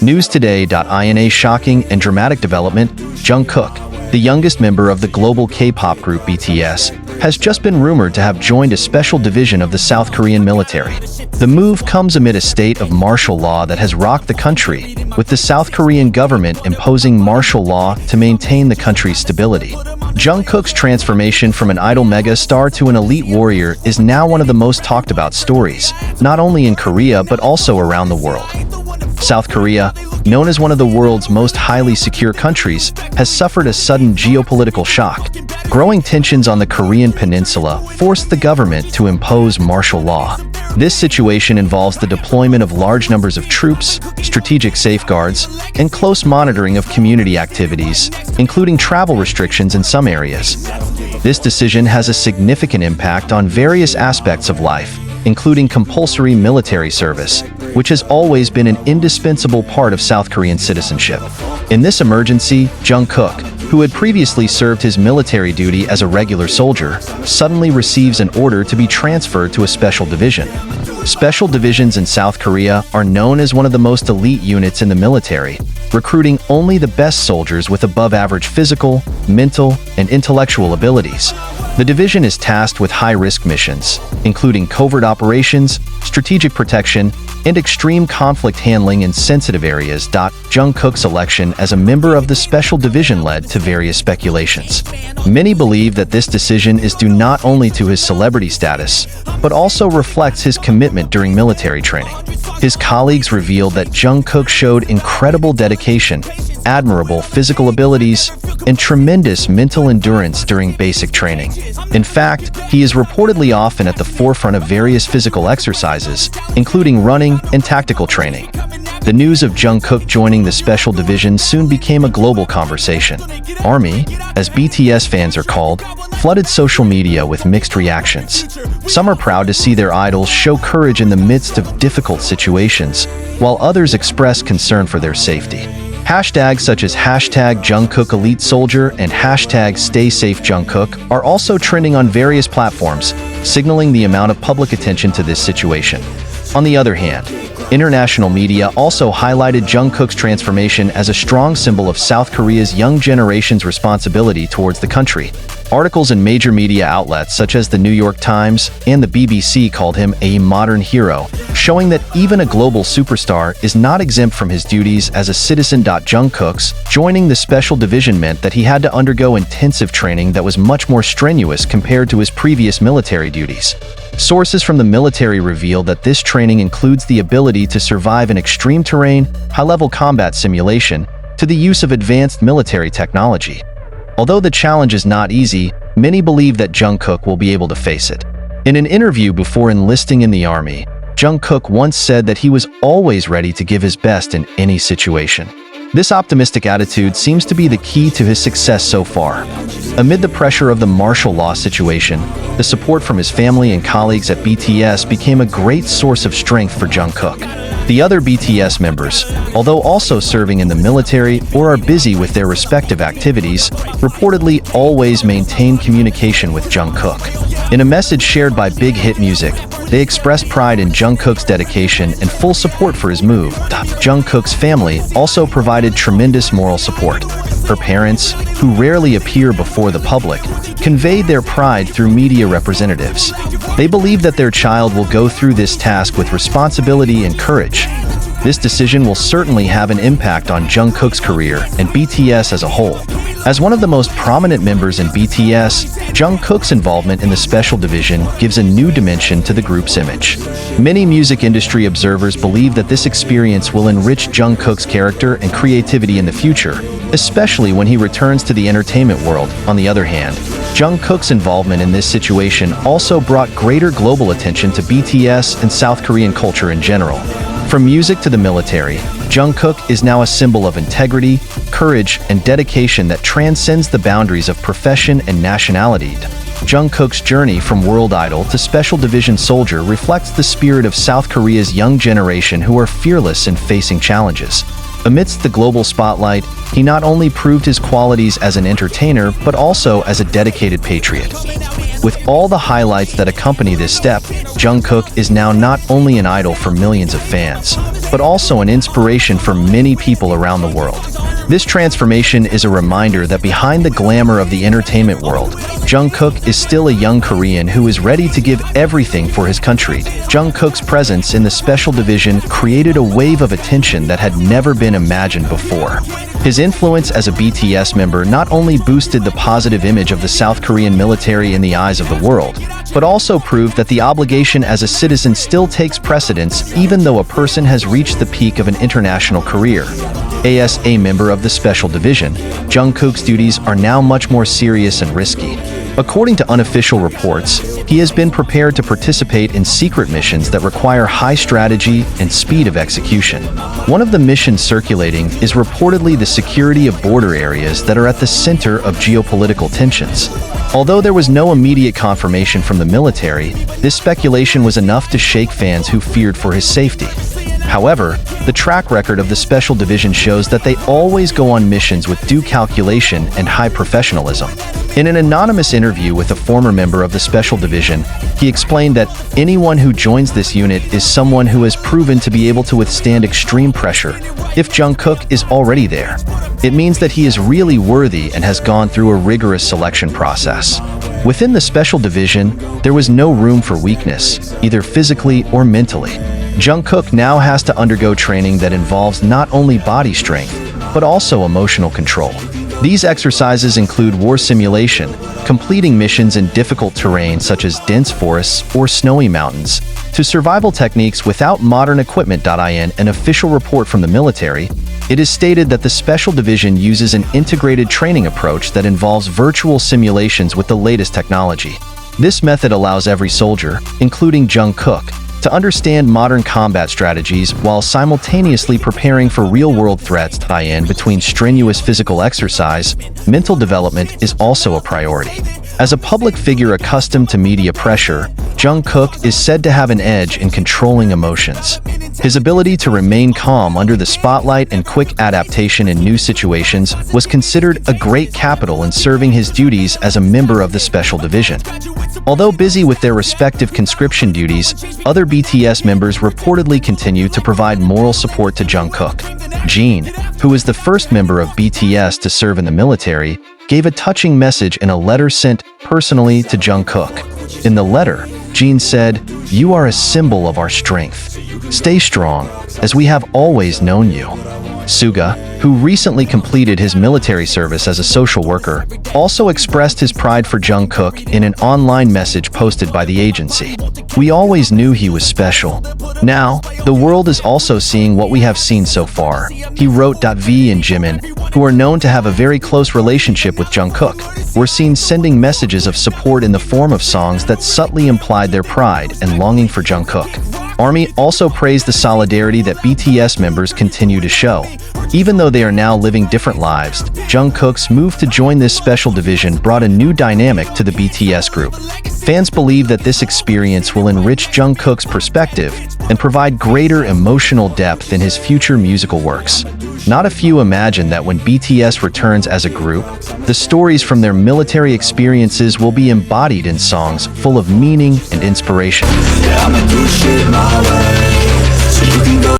Newstoday.ina shocking and dramatic development. Jungkook, the youngest member of the global K-pop group BTS, has just been rumored to have joined a special division of the South Korean military. The move comes amid a state of martial law that has rocked the country, with the South Korean government imposing martial law to maintain the country's stability. Jungkook's transformation from an idol megastar to an elite warrior is now one of the most talked about stories, not only in Korea but also around the world. South Korea, known as one of the world's most highly secure countries, has suffered a sudden geopolitical shock. Growing tensions on the Korean peninsula forced the government to impose martial law. This situation involves the deployment of large numbers of troops, strategic safeguards, and close monitoring of community activities, including travel restrictions in some areas. This decision has a significant impact on various aspects of life, including compulsory military service, which has always been an indispensable part of South Korean citizenship. In this emergency, Jungkook, who had previously served his military duty as a regular soldier, suddenly receives an order to be transferred to a special division. Special divisions in South Korea are known as one of the most elite units in the military, recruiting only the best soldiers with above-average physical, mental, and intellectual abilities. The division is tasked with high-risk missions, including covert operations, strategic protection, and extreme conflict handling in sensitive areas. Jungkook's election as a member of the special division led to various speculations. Many believe that this decision is due not only to his celebrity status, but also reflects his commitment during military training. His colleagues revealed that Jungkook showed incredible dedication, admirable physical abilities, and tremendous mental endurance during basic training. In fact, he is reportedly often at the forefront of various physical exercises, including running and tactical training. The news of Jungkook joining the special division soon became a global conversation. ARMY, as BTS fans are called, flooded social media with mixed reactions. Some are proud to see their idols show courage in the midst of difficult situations, while others express concern for their safety. Hashtags such as #JungkookEliteSoldier and #StaySafeJungkook are also trending on various platforms, signaling the amount of public attention to this situation. On the other hand, international media also highlighted Jungkook's transformation as a strong symbol of South Korea's young generation's responsibility towards the country. Articles in major media outlets such as the New York Times and the BBC called him a modern hero, showing that even a global superstar is not exempt from his duties as a citizen. Jungkook's joining the special division meant that he had to undergo intensive training that was much more strenuous compared to his previous military duties. Sources from the military reveal that this training includes the ability to survive in extreme terrain, high-level combat simulation, to the use of advanced military technology. Although the challenge is not easy, many believe that Jungkook will be able to face it. In an interview before enlisting in the army, Jungkook once said that he was always ready to give his best in any situation. This optimistic attitude seems to be the key to his success so far. Amid the pressure of the martial law situation, the support from his family and colleagues at BTS became a great source of strength for Jungkook. The other BTS members, although also serving in the military or are busy with their respective activities, reportedly always maintain communication with Jungkook. In a message shared by Big Hit Music, they expressed pride in Jungkook's dedication and full support for his move. Jungkook's family also provided tremendous moral support. Her parents, who rarely appear before the public, conveyed their pride through media representatives. They believe that their child will go through this task with responsibility and courage. This decision will certainly have an impact on Jungkook's career and BTS as a whole. As one of the most prominent members in BTS, Jungkook's involvement in the special division gives a new dimension to the group's image. Many music industry observers believe that this experience will enrich Jungkook's character and creativity in the future, especially when he returns to the entertainment world. On the other hand, Jungkook's involvement in this situation also brought greater global attention to BTS and South Korean culture in general. From music to the military, Jungkook is now a symbol of integrity, courage, and dedication that transcends the boundaries of profession and nationality. Jungkook's journey from world idol to special division soldier reflects the spirit of South Korea's young generation who are fearless in facing challenges. Amidst the global spotlight, he not only proved his qualities as an entertainer but also as a dedicated patriot. With all the highlights that accompany this step, Jungkook is now not only an idol for millions of fans, but also an inspiration for many people around the world. This transformation is a reminder that behind the glamour of the entertainment world, Jungkook is still a young Korean who is ready to give everything for his country. Jungkook's presence in the special division created a wave of attention that had never been imagined before. His influence as a BTS member not only boosted the positive image of the South Korean military in the eyes of the world, but also proved that the obligation as a citizen still takes precedence even though a person has reached the peak of an international career. As a member of the special division, Jungkook's duties are now much more serious and risky. According to unofficial reports, he has been prepared to participate in secret missions that require high strategy and speed of execution. One of the missions circulating is reportedly the security of border areas that are at the center of geopolitical tensions. Although there was no immediate confirmation from the military, this speculation was enough to shake fans who feared for his safety. However, the track record of the special division shows that they always go on missions with due calculation and high professionalism. In an anonymous interview with a former member of the special division, he explained that anyone who joins this unit is someone who has proven to be able to withstand extreme pressure. If Jungkook is already there, it means that he is really worthy and has gone through a rigorous selection process. Within the special division, there was no room for weakness, either physically or mentally. Jungkook now has to undergo training that involves not only body strength, but also emotional control. These exercises include war simulation, completing missions in difficult terrain such as dense forests or snowy mountains, to survival techniques without modern equipment. In an official report from the military, it is stated that the special division uses an integrated training approach that involves virtual simulations with the latest technology. This method allows every soldier, including Jungkook, to understand modern combat strategies while simultaneously preparing for real-world threats. In between strenuous physical exercise, mental development is also a priority. As a public figure accustomed to media pressure, Jungkook is said to have an edge in controlling emotions. His ability to remain calm under the spotlight and quick adaptation in new situations was considered a great capital in serving his duties as a member of the special division. Although busy with their respective conscription duties, other BTS members reportedly continue to provide moral support to Jungkook. Jimin, who is the first member of BTS to serve in the military, gave a touching message in a letter sent personally to Jungkook. In the letter, Jimin said, "You are a symbol of our strength. Stay strong, as we have always known you." Suga, who recently completed his military service as a social worker, also expressed his pride for Jungkook in an online message posted by the agency. "We always knew he was special. Now, the world is also seeing what we have seen so far," he wrote. V and Jimin, who are known to have a very close relationship with Jungkook, were seen sending messages of support in the form of songs that subtly implied their pride and longing for Jungkook. ARMY also praised the solidarity that BTS members continue to show. Even though they are now living different lives, Jungkook's move to join this special division brought a new dynamic to the BTS group. Fans believe that this experience will enrich Jungkook's perspective and provide greater emotional depth in his future musical works. Not a few imagine that when BTS returns as a group, the stories from their military experiences will be embodied in songs full of meaning and inspiration. Yeah, I'ma do shit my way.